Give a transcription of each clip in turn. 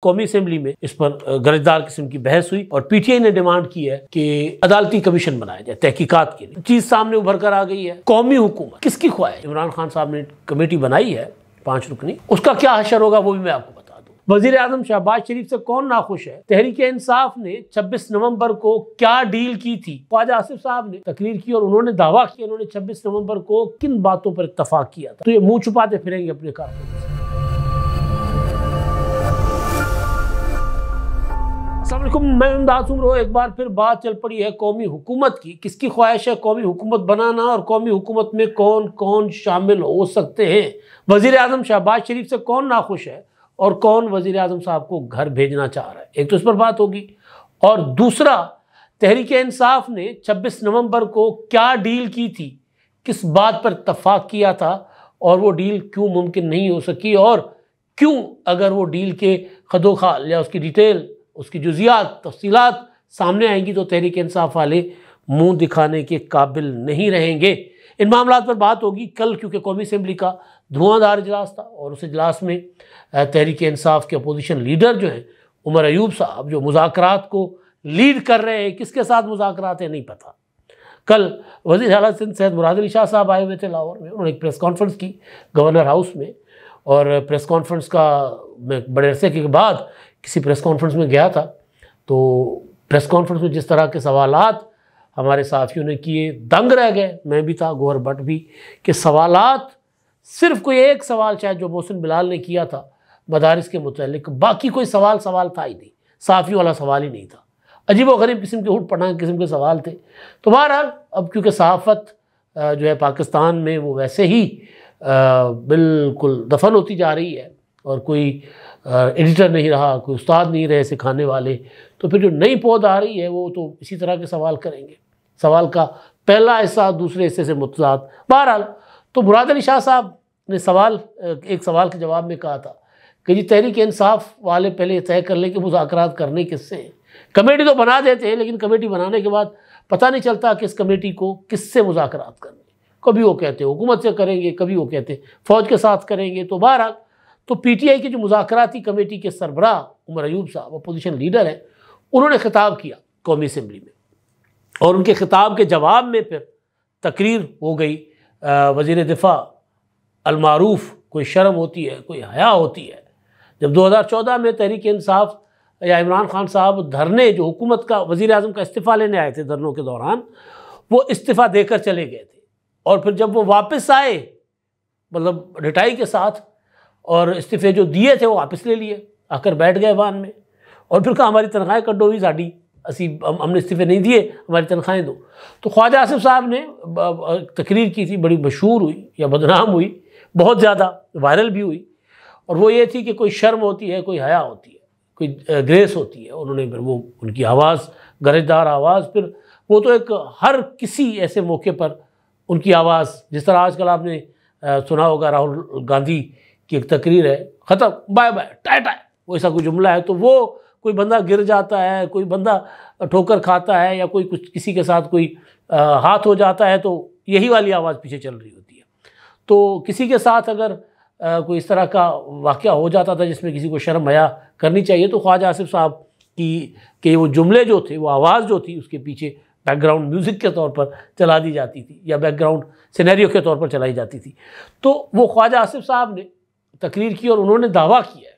कौमी असेंबली में इस पर गरजदार किस्म की बहस हुई और पीटीआई ने डिमांड की है कि अदालती कमीशन बनाया जाए तहकीकात के लिए। चीज सामने उभर कर आ गई है, कौमी हुकूमत किसकी ख्वाहिश। इमरान खान साहब ने कमेटी बनाई है 5 रुकनी, उसका क्या हशर होगा वो भी मैं आपको बता दूं। वजीर आजम शहबाज शरीफ से कौन नाखुश है। तहरीक इंसाफ ने 26 नवंबर को क्या डील की थी। ख्वाजा आसिफ साहब ने तकरीर की और उन्होंने दावा किया उन्होंने 26 नवंबर को किन बातों पर इत्तफाक किया था। तो ये मुंह छुपाते फिरेंगे अपने कारकुनों से। मैं इमदाद उमरो। एक बार फिर बात चल पड़ी है कौमी हुकूमत की। किसकी ख्वाहिश है कौमी हुकूमत बनाना और कौमी हुकूमत में कौन कौन शामिल हो सकते हैं। वजीर आजम शहबाज शरीफ से कौन नाखुश है और कौन वजीर आजम साहब को घर भेजना चाह रहा है। एक तो इस पर बात होगी और दूसरा तहरीक इंसाफ ने 26 नवंबर को क्या डील की थी, किस बात पर इत्तफाक किया था और वो डील क्यों मुमकिन नहीं हो सकी और क्यों अगर वो डील के खदोखाल या उसकी डिटेल उसकी जुजियात तफसीलात सामने आएंगी तो तहरीक इंसाफ वाले मुंह दिखाने के काबिल नहीं रहेंगे। इन मामलों पर बात होगी कल, क्योंकि कौमी असेंबली का धुआंधार इजलास था और उस इजलास में तहरीक इंसाफ के अपोजिशन लीडर जो हैं उमर अयूब साहब, जो मुज़ाकरात को लीड कर रहे हैं, किसके साथ मुज़ाकरात है नहीं पता। कल वज़ीर आला सिंध सैयद मुराद अली शाह साहब आए हुए थे लाहौर में, उन्होंने एक प्रेस कॉन्फ्रेंस की गवर्नर हाउस में और प्रेस कॉन्फ्रेंस का मैं बड़े अरसे के बाद किसी प्रेस कॉन्फ्रेंस में गया था तो प्रेस कॉन्फ्रेंस में जिस तरह के सवालात हमारे साथियों ने किए दंग रह गए। मैं भी था, गौहर भट्ट भी, कि सवालात सिर्फ कोई एक सवाल शायद जो मोहसिन बिलाल ने किया था मदारिस के मुतालिक, बाकी कोई सवाल था ही नहीं, साफ़ियों वाला सवाल ही नहीं था। अजीब व गरीब किस्म के उठ पटांग किस्म के सवाल थे। तो बहरहाल अब क्योंकि सहाफ़त जो है पाकिस्तान में वो वैसे ही बिल्कुल दफन होती जा रही है और कोई एडिटर नहीं रहा, कोई उस्ताद नहीं रहे सिखाने वाले, तो फिर जो नई पौध आ रही है वो तो इसी तरह के सवाल करेंगे। सवाल का पहला हिस्सा दूसरे हिस्से से मुतजाद। बहरहाल तो मुराद अली शाह साहब ने एक सवाल के जवाब में कहा था कि जी तहरीक इंसाफ वाले पहले तय कर लें कि मुज़ाकरात करने किससे हैं। कमेटी तो बना देते हैं लेकिन कमेटी बनाने के बाद पता नहीं चलता कि इस कमेटी को किससे मुज़ाकरात करने। कभी वो कहते हैं हुकूमत से करेंगे, कभी वो कहते हैं फ़ौज के साथ करेंगे। तो बहरहाल तो पीटीआई की जो मुज़ाकराती कमेटी के सरबराह उमर अयूब साहब अपोजिशन लीडर हैं, उन्होंने खिताब किया कौमी असेंबली में और उनके खिताब के जवाब में फिर तकरीर हो गई वज़ीर दिफा अलमारूफ। कोई शर्म होती है, कोई हया होती है। जब 2014 में तहरीक इंसाफ या इमरान खान साहब धरने जो हुकूमत का वज़ीर आज़म का इस्तीफ़ा लेने आए थे, धरनों के दौरान वो इस्तीफ़ा देकर चले गए थे और फिर जब वो वापस आए मतलब रिटाई के साथ और इस्तीफ़े जो दिए थे वो वापस ले लिए, आकर बैठ गए वान में और फिर कहा हमारी तनख्वाहें कटो भी साड़ी, हमने इस्तीफ़े नहीं दिए, हमारी तनख्वाहें दो। तो ख्वाजा आसिफ साहब ने तकरीर की थी, बड़ी मशहूर हुई या बदनाम हुई, बहुत ज़्यादा वायरल भी हुई और वो ये थी कि कोई शर्म होती है, कोई हया होती है, कोई ग्रेस होती है। उन्होंने फिर वो उनकी आवाज़ गरजदार आवाज़, फिर वो तो एक हर किसी ऐसे मौके पर उनकी आवाज़, जिस तरह आजकल आपने सुना होगा राहुल गांधी की एक तकरीर है, ख़त्म बाय बाय टाय टाय, वो ऐसा कोई जुमला है तो वो कोई बंदा गिर जाता है, कोई बंदा ठोकर खाता है या कोई कुछ किसी के साथ कोई हाथ हो जाता है तो यही वाली आवाज़ पीछे चल रही होती है। तो किसी के साथ अगर कोई इस तरह का वाक़या हो जाता था जिसमें किसी को शर्म हया करनी चाहिए तो ख्वाजा आसिफ साहब की वो जुमले जो थे, वो आवाज़ जो थी उसके पीछे बैकग्राउंड म्यूज़िक के तौर पर चला दी जाती थी या बैकग्राउंड सिनेरियो के तौर पर चलाई जाती थी। तो वो ख्वाजा आसिफ साहब ने तकरीर की और उन्होंने दावा किया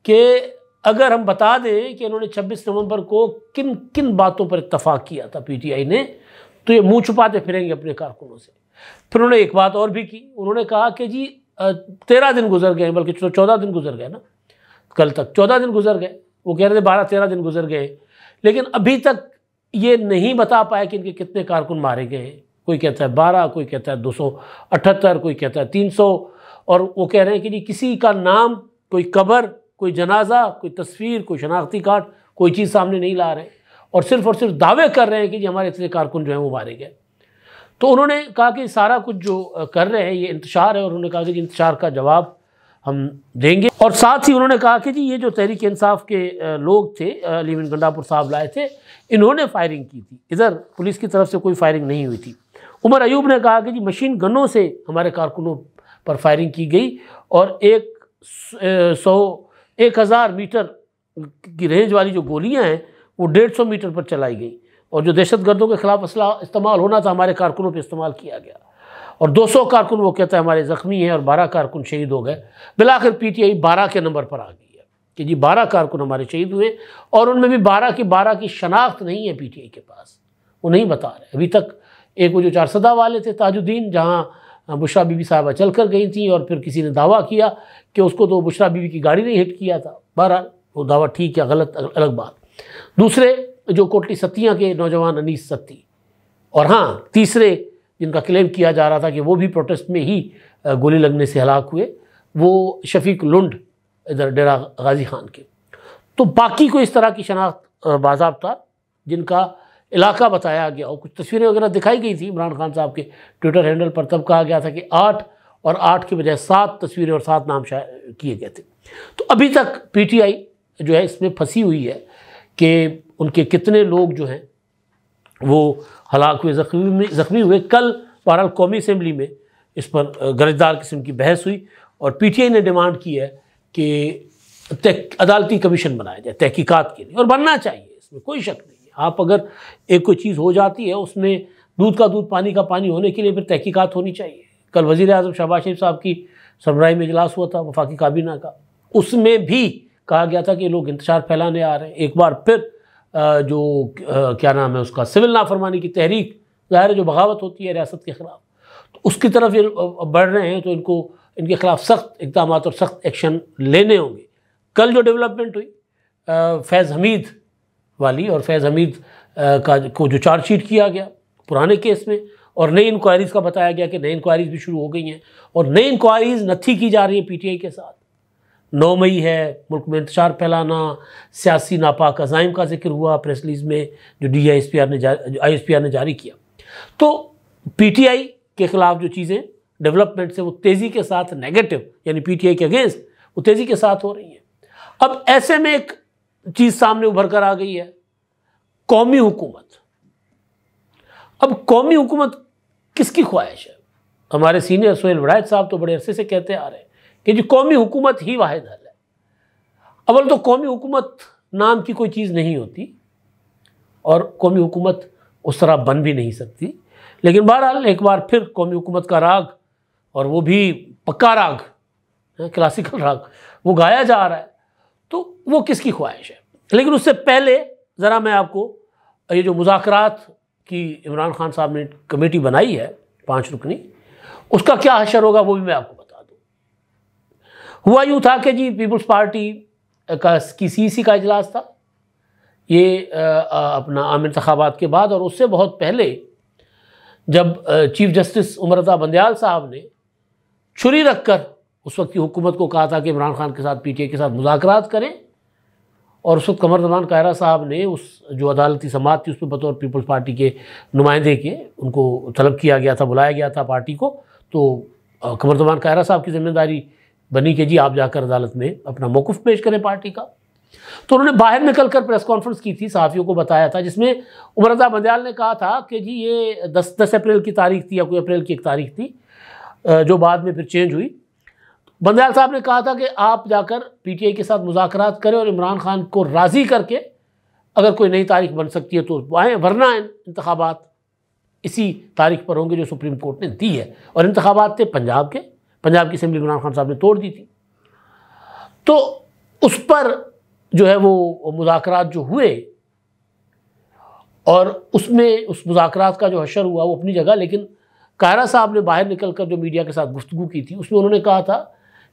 कि अगर हम बता दें कि इन्होंने 26 नवंबर को किन किन बातों पर इत्तफाक किया था पीटीआई ने, तो ये मुंह छुपाते फिरेंगे अपने कारकुनों से। फिर उन्होंने एक बात और भी की, उन्होंने कहा कि जी 13 दिन गुजर गए, बल्कि 14 दिन गुजर गए ना, कल तक 14 दिन गुजर गए, वो कह रहे थे 12-13 दिन गुजर गए, लेकिन अभी तक ये नहीं बता पाया कि इनके कितने कारकुन मारे गए। कोई कहता है 12, कोई कहता है 278, कोई कहता है 300 और वो कह रहे हैं कि जी किसी का नाम, कोई कब्र, कोई जनाजा, कोई तस्वीर, कोई शनाख्ती कार्ड, कोई चीज़ सामने नहीं ला रहे और सिर्फ दावे कर रहे हैं कि जी हमारे इतने कारकुन जो हैं वो मारे गए। तो उन्होंने कहा कि सारा कुछ जो कर रहे हैं ये इंतशार है और उन्होंने कहा कि जी इंतशार का जवाब हम देंगे। और साथ ही उन्होंने कहा कि जी ये जो तहरीक इंसाफ के लोग थे, अली बिन गंडापुर साहब लाए थे, इन्होंने फायरिंग की थी, इधर पुलिस की तरफ से कोई फायरिंग नहीं हुई थी। उमर अयूब ने कहा कि जी मशीन गनों से हमारे कारकुनों पर फायरिंग की गई और 1000 मीटर की रेंज वाली जो गोलियां हैं वो 150 मीटर पर चलाई गई, और जो दहशतगर्दों के खिलाफ असला इस्तेमाल होना था हमारे कारकुनों पर इस्तेमाल किया गया, और 200 कारकुन वो कहता है हमारे ज़ख्मी हैं और 12 कारकुन शहीद हो गए। बिलाखिर PTI 12 के नंबर पर आ गई है कि जी 12 कारकुन हमारे शहीद हुए, और उनमें भी 12 की शनाख्त नहीं है PTI के पास, वो नहीं बता रहे अभी तक। एक वो जो 4 सदा वाले थे ताजुद्दीन, जहाँ बुशरा बीबी साहबा चल कर गई थी और फिर किसी ने दावा किया कि उसको तो बुशरा बीबी की गाड़ी ने हिट किया था। बहरहाल वो दावा ठीक या गलत अलग बात। दूसरे जो कोटली सत्तियाँ के नौजवान अनीस सत्ती, और हाँ तीसरे जिनका क्लेम किया जा रहा था कि वो भी प्रोटेस्ट में ही गोली लगने से हलाक हुए, वो शफीक लुंड इधर डेरा गाजी खान के। तो बाकी को इस तरह की शनाख्त बाज़ाब्ता जिनका इलाका बताया गया, और कुछ तस्वीरें वगैरह दिखाई गई थी इमरान खान साहब के ट्विटर हैंडल पर, तब कहा गया था कि 8 और 8 के बजाय 7 तस्वीरें और 7 नाम शायद किए गए थे। तो अभी तक PTI जो है इसमें फंसी हुई है कि उनके कितने लोग जो हैं वो हलाक हुए, ज़ख्मी हुए। कल बहरहाल कौमी असम्बली में इस पर गरजदार किस्म की बहस हुई, और PTI ने डिमांड की है कि अदालती कमीशन बनाया जाए तहकीकात के लिए, और बनना चाहिए, इसमें कोई शक नहीं है। आप अगर एक कोई चीज़ हो जाती है उसमें दूध का दूध पानी का पानी होने के लिए फिर तहकीकात होनी चाहिए। कल वज़ीर आज़म शहबाज शरीफ साहब की सरबराही में इजलास हुआ था वफाकी काबीना का, उसमें भी कहा गया था कि लोग इंतशार फैलाने आ रहे हैं। एक बार फिर क्या नाम है उसका, सिविल नाफरमानी की तहरीक, ज़ाहिर है जो बगावत होती है रियासत के ख़िलाफ़, तो उसकी तरफ ये बढ़ रहे हैं, तो इनके ख़िलाफ़ सख्त इक़दाम और सख्त एक्शन लेने होंगे। कल जो डेवलपमेंट हुई फैज़ हमीद वाली, और फैज़ हमीद को जो चार्जशीट किया गया पुराने केस में, और नई इंक्वायरीज़ का बताया गया कि नई इंक्वायरीज़ भी शुरू हो गई हैं, और नई इंक्वायरीज़ नथी की जा रही है PTI के साथ। 9 मई है, मुल्क में इंतशार फैलाना, सियासी नापाक अज़ाइम का जिक्र हुआ प्रेस रिलीज़ में जो ISPR ने जारी किया। तो PTI के ख़िलाफ़ जो चीज़ें डेवलपमेंट से वो तेज़ी के साथ नेगेटिव, यानी PTI के अगेंस्ट वो तेज़ी के साथ हो रही हैं। अब ऐसे में एक चीज़ सामने उभर कर आ गई है, कौमी हुकूमत। अब कौमी हुकूमत किसकी ख्वाहिश है? हमारे सीनियर सोहेल वड़ायत साहब तो बड़े अरसे से कहते आ रहे हैं कि जी कौमी हुकूमत ही वाहिद हल है। अव्वल तो कौमी हुकूमत नाम की कोई चीज़ नहीं होती, और कौमी हुकूमत उस तरह बन भी नहीं सकती, लेकिन बहरहाल एक बार फिर कौमी हुकूमत का राग, और वो भी पक्का राग, क्लासिकल राग, वो गाया जा रहा है। तो वो किसकी ख्वाहिश है? लेकिन उससे पहले ज़रा मैं आपको ये जो मुज़ाकरात की इमरान खान साहब ने कमेटी बनाई है 5 रुकनी, उसका क्या हशर होगा वो भी मैं आपको बता दूँ। हुआ यूँ था कि जी पीपल्स पार्टी की CEC का इजलास था, ये अपना आम इंतखाबात के बाद, और उससे बहुत पहले जब चीफ जस्टिस उमर रज़ा बंदयाल साहब ने छुरी रखकर उस वक्त की हुकूमत को कहा था कि इमरान खान के साथ PTI के साथ मुज़ाकरात करें, और उस वक्त कमर ज़मान कायरा साहब ने उस जो अदालती समाअत थी उसमें बतौर पीपल्स पार्टी के नुमाइंदे के उनको तलब किया गया था, बुलाया गया था पार्टी को। तो कमर ज़मान कायरा साहब की जिम्मेदारी बनी कि जी आप जाकर अदालत में अपना मौक़िफ़ पेश करें पार्टी का। तो उन्होंने बाहर निकल कर प्रेस कॉन्फ्रेंस की थी, सहाफ़ियों को बताया था, जिसमें उमर रज़ा बंदयाल ने कहा था कि जी ये 10 अप्रैल की तारीख थी या कोई अप्रैल की एक तारीख थी जो बाद में फिर चेंज हुई। बंदयाल साहब ने कहा था कि आप जाकर PTI के साथ मुज़ाकरात करें और इमरान खान को राज़ी करके अगर कोई नई तारीख बन सकती है तो आएँ, वरना इंतखाबात इसी तारीख पर होंगे जो सुप्रीम कोर्ट ने दी है। और इंतखाबात थे पंजाब की असम्बली इमरान खान साहब ने तोड़ दी थी। तो उस पर जो है वो मुज़ाकरात जो हुए, और उसमें उस मुज़ाकरात का जो हशर हुआ वो अपनी जगह, लेकिन कायरा साहब ने बाहर निकल कर जो मीडिया के साथ गुफ्तगू की थी उसमें उन्होंने कहा था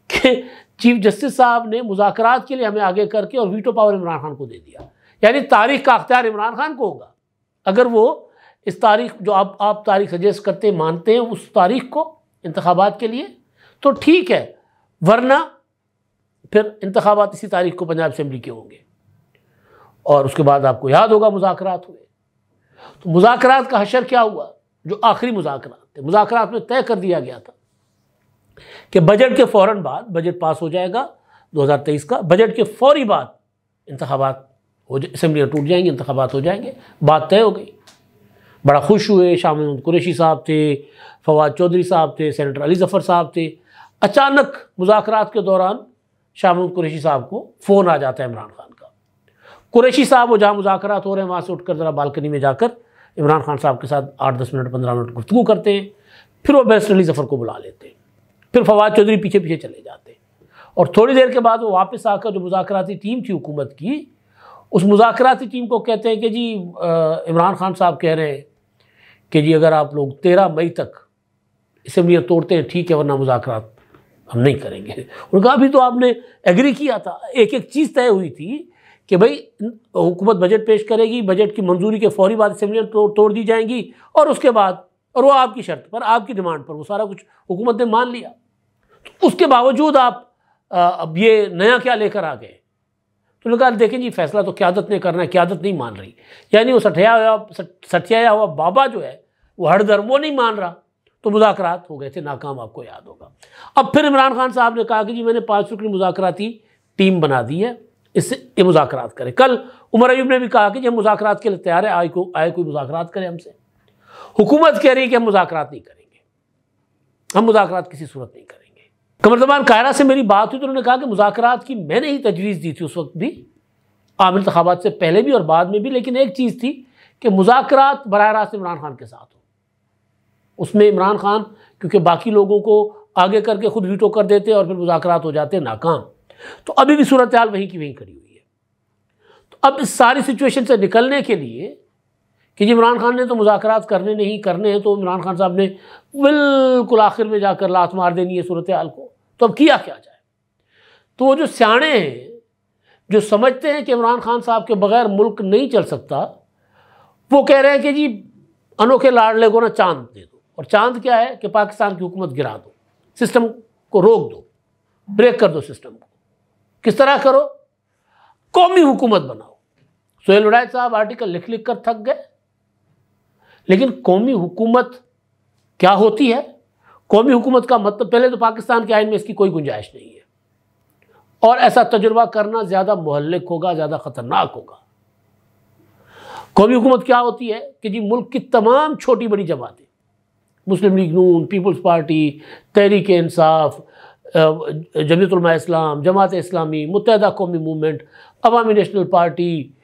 कि चीफ जस्टिस साहब ने मुज़ाकरात के लिए हमें आगे करके और वीटो पावर इमरान खान को दे दिया, यानी तारीख का अख्तियार इमरान खान को होगा। अगर वो इस तारीख जो आप तारीख सजेस्ट करते मानते हैं उस तारीख को इंतखाबात के लिए तो ठीक है, वरना फिर इंतखाबात इसी तारीख को पंजाब असम्बली के होंगे। और उसके बाद आपको याद होगा मुज़ाकरात हुए। तो मुज़ाकरात का हशर क्या हुआ? जो आखिरी मुज़ाकरात थे, मुज़ाकरात में तय कर दिया गया था कि बजट के फ़ौरन बाद, बजट पास हो जाएगा 2023 का, बजट के फौरी बाद इंतखाबात हो जाए, असम्बलियाँ टूट जाएंगी, इंतखाबात हो जाएंगे। बात तय हो गई। बड़ा खुश हुए। शाह महमूद कुरैशी साहब थे, फवाद चौधरी साहब थे, सेनेटर अली ज़फ़र साहब थे। अचानक मुज़ाकरात के दौरान शाह महमूद कुरैशी साहब को फ़ोन आ जाता है इमरान खान का। कुरैशी साहब वो जहाँ मुज़ाकरात हो रहे हैं वहाँ से उठकर ज़रा बालकनी में जाकर इमरान खान साहब के साथ 8-10 मिनट 15 मिनट गुफ्तगू करते हैं। फिर वो बैरिस्टर अली ज़फ़र को बुला लेते हैं। फिर फवाद चौधरी पीछे पीछे चले जाते हैं और थोड़ी देर के बाद वो वापस आकर जो मुज़ाकराती टीम थी हुकूमत की, उस मुज़ाकराती टीम को कहते हैं कि जी इमरान खान साहब कह रहे हैं कि जी अगर आप लोग 13 मई तक असम्बलियाँ तोड़ते हैं ठीक है, वरना मुज़ाकरात हम नहीं करेंगे। उन्होंने कहा अभी तो आपने एग्री किया था, एक एक चीज़ तय हुई थी कि भाई हुकूमत बजट पेश करेगी, बजट की मंजूरी के फौरी बाद असम्बलियाँ तोड़ दी जाएंगी और उसके बाद, और वो आपकी शर्त पर, आपकी डिमांड पर, वो सारा कुछ हुकूमत ने मान लिया। तो उसके बावजूद आप अब ये नया क्या लेकर आ गए? तो उन्होंने कहा देखें जी फैसला तो क़यादत ने करना है, क़यादत नहीं मान रही। यानी वो सठियाया हुआ बाबा जो है वो हरदर वो नहीं मान रहा, तो मुज़ाकरात हो गए थे नाकाम, आपको याद होगा। अब फिर इमरान खान साहब ने कहा कि जी मैंने 5 रुकनी मुज़ाकराती टीम बना दी है, इससे ये मुज़ाकरात करें। कल उमर अयूब ने भी कहा कि जी हम मुज़ाकरात के लिए तैयार है, आए कोई मुज़ाकरात करे हमसे। हुकूमत कह रही है कि हम मुज़ाकरात नहीं करेंगे, हम मुज़ाकरात किसी सूरत नहीं करेंगे। कमरज़मान कायरा से मेरी बात हुई तो उन्होंने कहा कि मुज़ाकरात की मैंने ही तजवीज़ दी थी उस वक्त भी, आम इंतखाबात से पहले भी और बाद में भी, लेकिन एक चीज़ थी कि मुज़ाकरात बराह रास्त इमरान खान के साथ हो। उसमें इमरान खान क्योंकि बाकी लोगों को आगे करके खुद वीटो कर देते और फिर मुज़ाकरात हो जाते नाकाम। तो अभी भी सूरत हाल वहीं की वहीं खड़ी हुई है। तो अब इस सारी सिचुएशन से निकलने के लिए कि जी इमरान खान ने तो मुज़ाकरात करने नहीं करने हैं, तो इमरान खान साहब ने बिल्कुल आखिर में जाकर लात मार देनी है सूरत हाल को, तो अब किया क्या जाए? तो वो जो सियाणे हैं, जो समझते हैं कि इमरान खान साहब के बगैर मुल्क नहीं चल सकता, वो कह रहे हैं कि जी अनोखे लाडले को ना चांद दे दो। और चांद क्या है कि पाकिस्तान की हुकूमत गिरा दो, सिस्टम को रोक दो, ब्रेक कर दो सिस्टम को। किस तरह करो? कौमी हुकूमत बनाओ। सोहेल वड़ैच साहब आर्टिकल लिख लिख कर थक गए, लेकिन कौमी हुकूमत क्या होती है? कौमी हुकूमत का मतलब, पहले तो पाकिस्तान के आइन में इसकी कोई गुंजाइश नहीं है और ऐसा तजुर्बा करना ज़्यादा मुहल्लिक होगा, ज़्यादा ख़तरनाक होगा। कौमी हुकूमत क्या होती है कि जी मुल्क की तमाम छोटी बड़ी जमातें, मुस्लिम लीग नून, पीपल्स पार्टी, तहरीक इंसाफ, जमीयत उलमा इस्लाम, जमात इस्लामी, मुत्तहदा कौमी मूवमेंट, अवामी नेशनल पार्टी,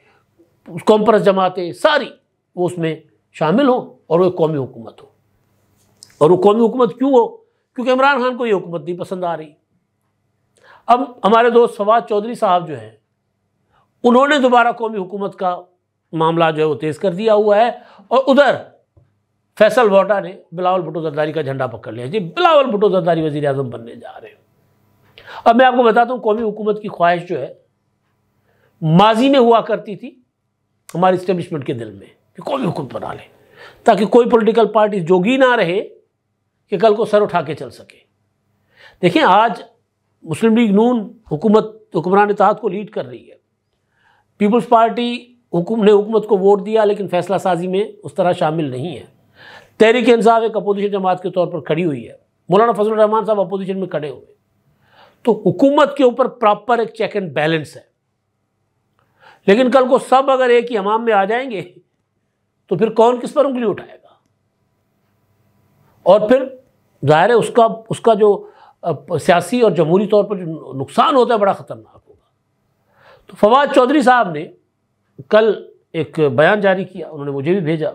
कॉन्फ्रेंस जमातें, सारी वो उसमें शामिल हों और वो कौमी हुकूमत हो। और वो कौमी हुकूमत क्यों हो? क्योंकि इमरान खान को ये हुकूमत नहीं पसंद आ रही। अब हमारे दोस्त फवाद चौधरी साहब जो हैं, उन्होंने दोबारा कौमी हुकूमत का मामला जो है वो तेज़ कर दिया हुआ है और उधर फैसल वोटा ने बिलावल भुट्टो जरदारी का झंडा पकड़ लिया। जी बिलावल भुट्टो जरदारी वज़ीर आज़म बनने जा रहे हैं। अब मैं आपको बताता हूँ, कौमी हुकूमत की ख्वाहिश जो है माजी में हुआ करती थी हमारी इस्टेब्लिशमेंट के दिल में कि कौमी हुकूमत बना लें, ताकि कोई पॉलिटिकल पार्टी जोगी ना रहे कि कल को सर उठा के चल सके। देखिए आज मुस्लिम लीग नून हुक्मरान इत्तेहाद को लीड कर रही है। पीपल्स पार्टी ने हुकूमत को वोट दिया लेकिन फैसला साजी में उस तरह शामिल नहीं है। तहरीक इंसाफ एक अपोजिशन जमात के तौर पर खड़ी हुई है, मौलाना फजलुर रहमान साहब अपोजिशन में खड़े हुए। तो हुकूमत के ऊपर प्रॉपर एक चेक एंड बैलेंस है। लेकिन कल को सब अगर एक ही हमाम में आ जाएंगे तो फिर कौन किस पर उंगली उठाएगा? और फिर जाहिर है उसका जो सियासी और जमहूरी तौर पर जो नुकसान होता है बड़ा ख़तरनाक होगा। तो फवाद चौधरी साहब ने कल एक बयान जारी किया, उन्होंने मुझे भी भेजा।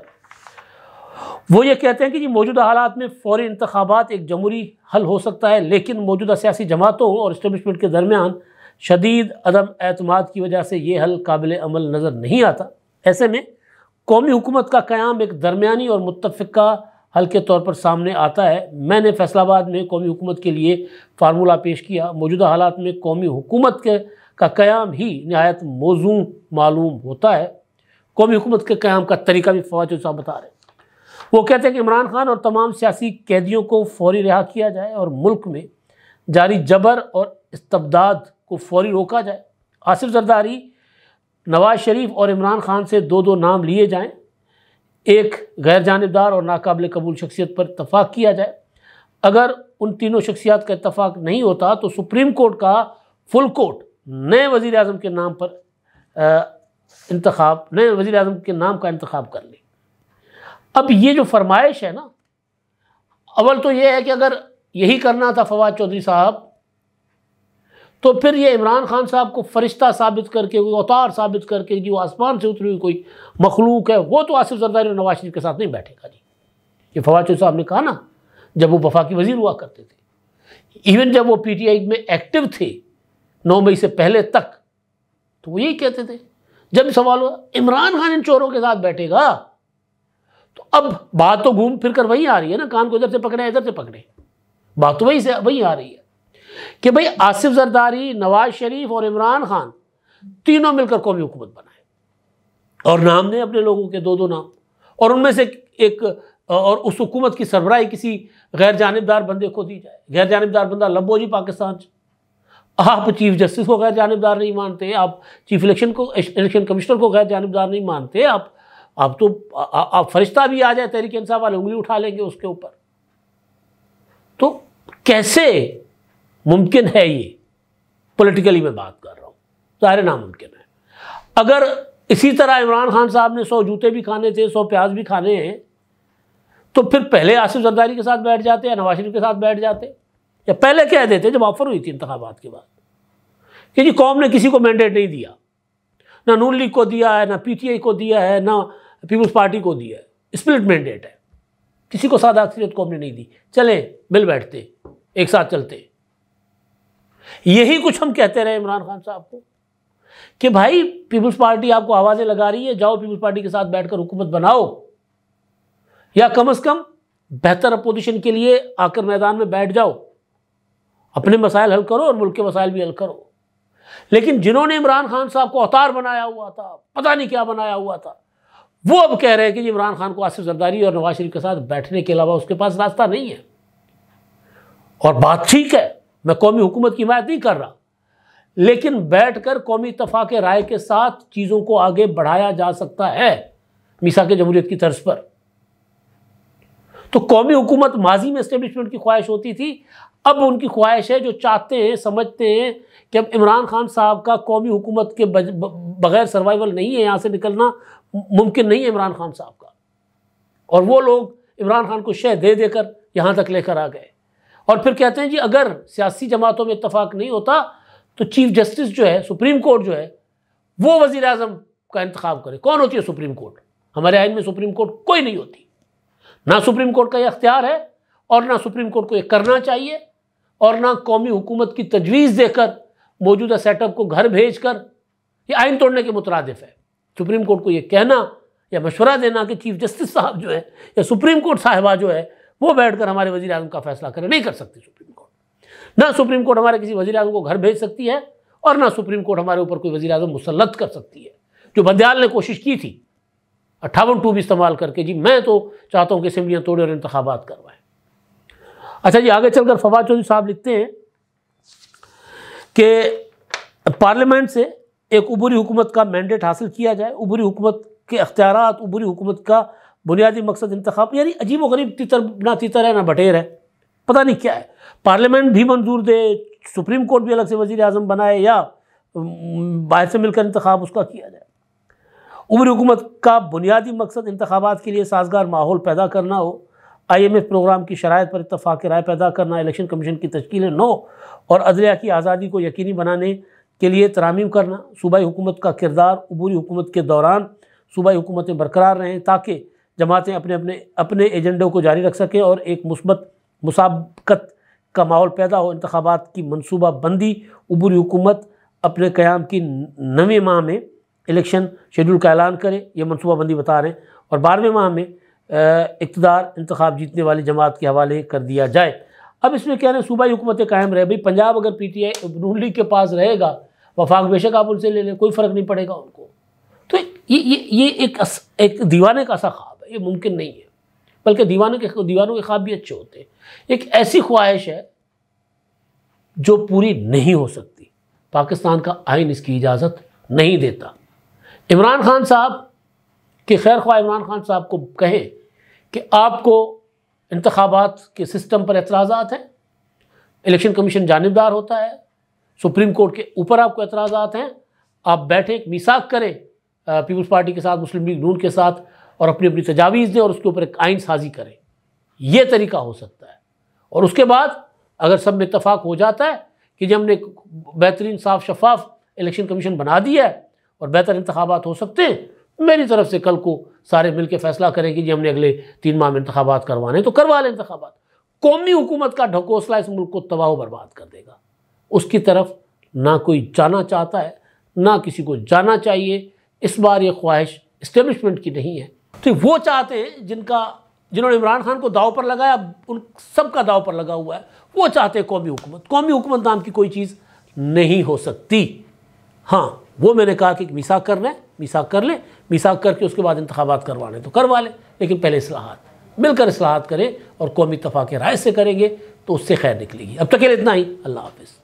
वो ये कहते हैं कि जी मौजूदा हालात में फ़ौरी इंतखाबात एक जमहूरी हल हो सकता है, लेकिन मौजूदा सियासी जमातों और इस्टेब्लिशमेंट के दरमियान शदीद अदम एतमाद की वजह से ये हल काबिल अमल नज़र नहीं आता। ऐसे में कौमी हुकूमत का क़याम एक दरमियानी और मुत्तफ़िका हल के तौर पर सामने आता है। मैंने फैसलाबाद में कौमी हुकूमत के लिए फार्मूला पेश किया। मौजूदा हालात में कौमी हुकूमत का क़याम ही नहायत मौजूं मालूम होता है। कौमी हुकूमत के क़याम का तरीका भी फवाद साहब बता रहे हैं। वो कहते हैं कि इमरान खान और तमाम सियासी कैदियों को फौरी रिहा किया जाए और मुल्क में जारी जबर और इस्तबदाद को फौरी रोका जाए। आसिफ जरदारी, नवाज शरीफ और इमरान खान से दो नाम लिए जाएं। एक गैर जानिबदार और नाकाबिल कबूल शख्सियत पर इत्तफाक किया जाए। अगर उन तीनों शख्सियात का इत्तफाक नहीं होता तो सुप्रीम कोर्ट का फुल कोर्ट नए वज़ीर आज़म के नाम पर नए वज़ीर आज़म के नाम का इंतखाब कर ले। अब ये जो फरमाइश है ना, अव्वल तो ये है कि अगर यही करना था फवाद चौधरी साहब तो फिर ये इमरान खान साहब को फरिश्ता साबित करके, कोई अवतार साबित करके जी वो आसमान से उतरी हुई कोई मखलूक है, वो तो आसिफ जरदारी और नवाज शरीफ के साथ नहीं बैठेगा जी। ये फवाद चौधरी साहब ने कहा ना, जब वो वफाकी वजीर हुआ करते थे, इवन जब वो पीटीआई में एक्टिव थे 9 मई से पहले तक, तो वो यही कहते थे। जब सवाल हुआ इमरान खान इन चोरों के साथ बैठेगा, तो अब बात तो घूम फिर कर वही आ रही है ना, कान को इधर से पकड़े इधर से पकड़े, बात तो वही आ रही है कि भाई आसिफ जरदारी, नवाज शरीफ और इमरान खान तीनों मिलकर कौमी हुकूमत बनाए, और नाम ने अपने लोगों के 2-2 नाम, और उनमें से एक, और उस हुकूमत की सरबराही किसी गैर जानिबदार बंदे को दी जाए। गैर जानिबदार बंदा लब्बो जी पाकिस्तान। आप चीफ जस्टिस को गैर जानिबदार नहीं मानते, आप चीफ इलेक्शन कमिश्नर को गैर जानिबदार नहीं मानते, आप फरिश्ता भी आ जाए तहरीक इंसाफ वाले उंगली उठा लेंगे उसके ऊपर। तो कैसे मुमकिन है ये? पॉलिटिकली मैं बात कर रहा हूँ, ज़ाहिर नामुमकिन है। अगर इसी तरह इमरान खान साहब ने 100 जूते भी खाने थे, 100 प्याज भी खाने हैं, तो फिर पहले आसिफ जरदारी के साथ बैठ जाते या नवाज शरीफ के साथ बैठ जाते, या पहले कह देते जब ऑफर हुई थी इंतखाबात के बाद कि जी कौम ने किसी को मैंडेट नहीं दिया, ना नून लीग को दिया है, ना पीटीआई को दिया है, ना पीपल्स पार्टी को दिया है, स्प्लिट मैंडेट है, किसी को सादा अक्सरियत कौम ने नहीं दी, चले मिल बैठते, एक साथ चलते। यही कुछ हम कहते रहे इमरान खान साहब को कि भाई पीपल्स पार्टी आपको आवाज़ें लगा रही है, जाओ पीपल्स पार्टी के साथ बैठकर हुकूमत बनाओ, या कम से कम बेहतर अपोजिशन के लिए आकर मैदान में बैठ जाओ, अपने मसाइल हल करो और मुल्क के मसाइल भी हल करो। लेकिन जिन्होंने इमरान खान साहब को अवतार बनाया हुआ था, पता नहीं क्या बनाया हुआ था, वो अब कह रहे हैं कि इमरान खान को आसिफ जरदारी और नवाज शरीफ के साथ बैठने के अलावा उसके पास रास्ता नहीं है। और बात ठीक है, मैं कौमी हुकूमत की हिमायत नहीं कर रहा, लेकिन बैठकर कौमी इत्तफाक राय के साथ चीज़ों को आगे बढ़ाया जा सकता है मीसाक जमहूरियत की तर्ज पर। तो कौमी हुकूमत माजी में एस्टेब्लिशमेंट की ख्वाहिश होती थी, अब उनकी ख्वाहिश है, जो चाहते हैं, समझते हैं कि अब इमरान खान साहब का कौमी हुकूमत के बगैर सर्वाइवल नहीं है, यहाँ से निकलना मुमकिन नहीं है इमरान खान साहब का। और वो लोग इमरान खान को शह दे देकर यहाँ तक लेकर आ गए, और फिर कहते हैं जी अगर सियासी जमातों में इत्तफाक नहीं होता तो चीफ जस्टिस जो है, सुप्रीम कोर्ट जो है, वो वज़ीर आज़म का इंतखाब करे। कौन होती है सुप्रीम कोर्ट? हमारे आइन में सुप्रीम कोर्ट कोई नहीं होती, ना सुप्रीम कोर्ट का यह अख्तियार है, और ना सुप्रीम कोर्ट को यह करना चाहिए, और ना कौमी हुकूमत की तजवीज़ देकर मौजूदा सेटअप को घर भेज कर, यह आइन तोड़ने के मुतरादिफ है। सुप्रीम कोर्ट को यह कहना या मशवरा देना कि चीफ जस्टिस साहब जो है या सुप्रीम कोर्ट साहिबा जो है वो बैठकर हमारे वज़ीर आज़म का फैसला करे, नहीं कर सकती सुप्रीम कोर्ट। ना सुप्रीम कोर्ट हमारे किसी वज़ीर आज़म को घर भेज सकती है, और ना सुप्रीम कोर्ट हमारे ऊपर कोई वज़ीर आज़म मुसल्लत कर सकती है, जो बंदयाल ने कोशिश की थी 58(2) भी इस्तेमाल करके, जी मैं तो चाहता हूँ कि असेंबलियाँ तोड़े और इंतखाबात करवाएं। अच्छा जी, आगे चलकर फवाद चौधरी साहब लिखते हैं कि पार्लियामेंट से एक उबूरी हुकूमत का मैंडेट हासिल किया जाए, उबूरी हुकूमत के अख्तियारात, उबूरी हुकूमत का बुनियादी मकसद इंतखाब, यानी अजीब व गरीब ना तीतर है ना बटेर है, पता नहीं क्या है। पार्लियामेंट भी मंजूर दे, सुप्रीम कोर्ट भी अलग से वज़ीर आज़म बनाए, या बाहर से मिलकर इंतखाब उसका किया जाए। उबूरी हुकूमत का बुनियादी मकसद इंतखाबात के लिए साजगार माहौल पैदा करना हो, IMF प्रोग्राम की शराइत पर इत्तफाक राय पैदा करना, इलेक्शन कमीशन की तश्कील 9 और अदलिया की आज़ादी को यकीनी बनाने के लिए तरामीम करना, सूबाई हुकूमत का किरदार उबूरी हुकूमत के दौरान सूबाई हुकूमतें बरकरार रहें ताकि जमातें अपने एजेंडों को जारी रख सकें और एक मुस्बत मुसाबकत का माहौल पैदा हो। इंतखाबात की मनसूबा बंदी, उबूरी हुकूमत अपने क़याम की 9वें माह में इलेक्शन शेड्यूल का ऐलान करे, ये मनसूबा बंदी बता रहे हैं, और 12वें माह में इक़्तिदार इंतखाब जीतने वाली जमात के हवाले कर दिया जाए। अब इसमें क्या है, सूबाई हुकूमतें कायम रहे। भाई पंजाब अगर PTI नून लीग के पास रहेगा, वफाक बेशक आप उनसे ले लें, कोई फ़र्क नहीं पड़ेगा उनको। तो ये एक दीवाने का सा ख्वाब है, ये मुमकिन नहीं है, बल्कि दीवानों के ख्वाब भी अच्छे होते हैं। एक ऐसी ख्वाहिश है जो पूरी नहीं हो सकती, पाकिस्तान का आइन इसकी इजाज़त नहीं देता। इमरान खान साहब के खैर ख्वाह इमरान खान साहब को कहें कि आपको इंतखाबात के सिस्टम पर एतराज़ात हैं, इलेक्शन कमीशन जानिबदार होता है, सुप्रीम कोर्ट के ऊपर आपको एतराज़ात हैं, आप बैठे एक मीसाक करें पीपल्स पार्टी के साथ, मुस्लिम लीग नून के साथ, और अपनी अपनी तजावीज़ दें और उसके ऊपर एक आइन साजी करें। ये तरीका हो सकता है। और उसके बाद अगर सब में इत्तफाक हो जाता है कि जब हमने बेहतरीन साफ शफाफ इलेक्शन कमीशन बना दिया है और बेहतर इंतखाबात हो सकते हैं, मेरी तरफ से कल को सारे मिल के फैसला करें कि जी हमने अगले 3 माह में इंतखाबात करवाने तो करवा लें इंतखाबात। कौमी हुकूमत का ढकोसला इस मुल्क को तबाह बर्बाद कर देगा। उसकी तरफ ना कोई जाना चाहता है, ना किसी को जाना चाहिए। इस बार ये ख्वाहिश इस्टेब्लिशमेंट की नहीं है। तो वो चाहते हैं जिन्होंने इमरान खान को दाव पर लगाया, उन सब का दाव पर लगा हुआ है, वो चाहते हैं कौमी हुकूमत। कौमी हुकूमत नाम की कोई चीज़ नहीं हो सकती। हाँ, वो मैंने कहा कि मीसाक करना है, मीसाक कर ले, मीसाक करके उसके बाद इंतखाबात करवाने तो करवा ले, लेकिन पहले इस्लाहात, मिलकर इस्लाहात करें और कौमी इत्तफाक़ राय से करेंगे तो उससे खैर निकलेगी। अब तक के लिए इतना ही। अल्लाह हाफ़िज़।